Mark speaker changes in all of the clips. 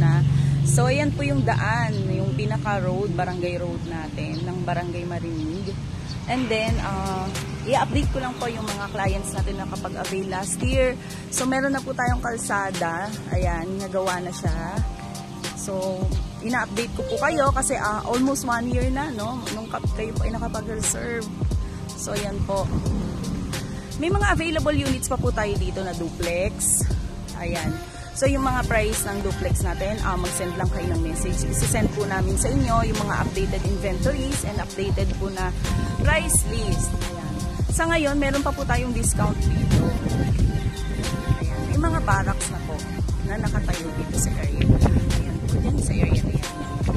Speaker 1: muna. So ayan po yung daan, yung pinaka road, barangay road natin ng Barangay Marinig. And then i-update ko lang po yung mga clients natin na kapag-avail last year. So meron na po tayong kalsada, ayan, nagawa na siya. So ina-update ko po kayo kasi almost 1 year na, no, nung kayo po ay nakapag-reserve. So ayan po. May mga available units pa po tayo dito na duplex. Ayan. So yung mga price ng duplex natin, mag-send lang kayo ng message. Isi-send po namin sa inyo yung mga updated inventories and updated po na price list. Ayan. Sa ngayon, meron pa po tayong discount dito. Ayan. May mga barracks na po na nakatayo dito sa area. Ayan po, dyan sa area na yan.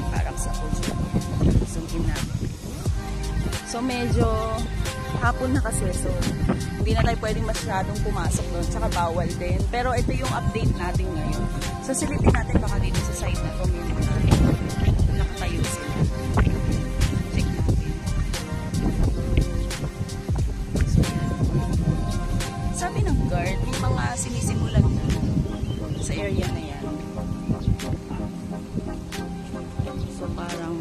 Speaker 1: Barracks na po dyan. Zoom natin. So medyo hapon na kasi, so hindi na tayo pwedeng masyadong pumasok doon, tsaka bawal din. Pero ito yung update natin ngayon. So silipin natin baka dito sa side na to may mga nakatayo sila. Check natin. So yan. Sabi ng guard, may mga sinisimulan na sa area na yan. So parang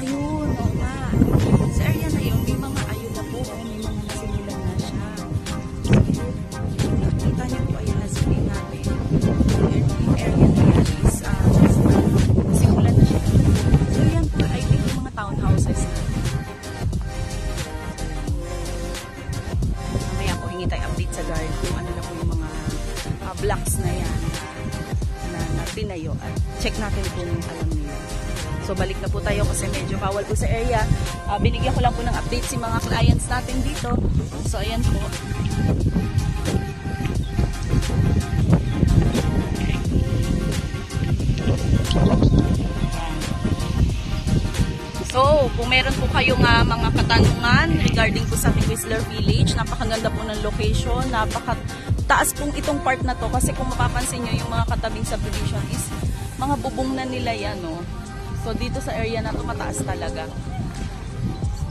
Speaker 1: ayun, oo nga. Sa area na yun, may mga ayun na po, may mga nasimulan na siya. Nakita niyo po, ayun, nasimulan natin. Yung area na yan is, nasimulan na siya. So yan po, I think yung mga townhouses na. Mamaya po, hingi tayo update sa guard kung ano na po yung mga blocks na yan na pinayo. At check natin kung alam niyo. So balik na po tayo kasi medyo bawal po sa area. Binigyan ko lang po ng update si mga clients natin dito. So ayan po. So kung meron po kayong mga katanungan regarding po sa Whistler Village, napakaganda po ng location, napakataas pong itong part na to kasi kung mapapansin nyo yung mga katabing subdivision is mga bubong na nila yan, no? So dito sa area na to mataas talaga.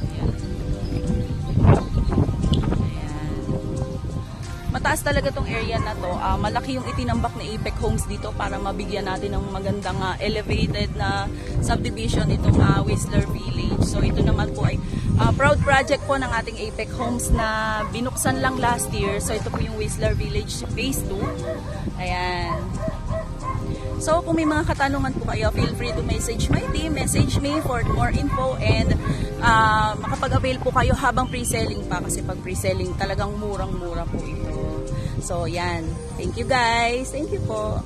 Speaker 1: Ayan. Ayan. Mataas talaga tong area na to. Malaki yung itinambak na Apex Homes dito para mabigyan natin ng magandang elevated na subdivision itong Whistler Village. So ito naman po ay proud project po ng ating Apex Homes na binuksan lang last year. So ito po yung Whistler Village Phase 2. Ayan. So, kung may mga katanungan po kayo, feel free to message my team, message me for more info, and makapag-avail po kayo habang pre-selling pa kasi pag pre-selling talagang murang-mura po ito. So, yan. Thank you guys. Thank you po.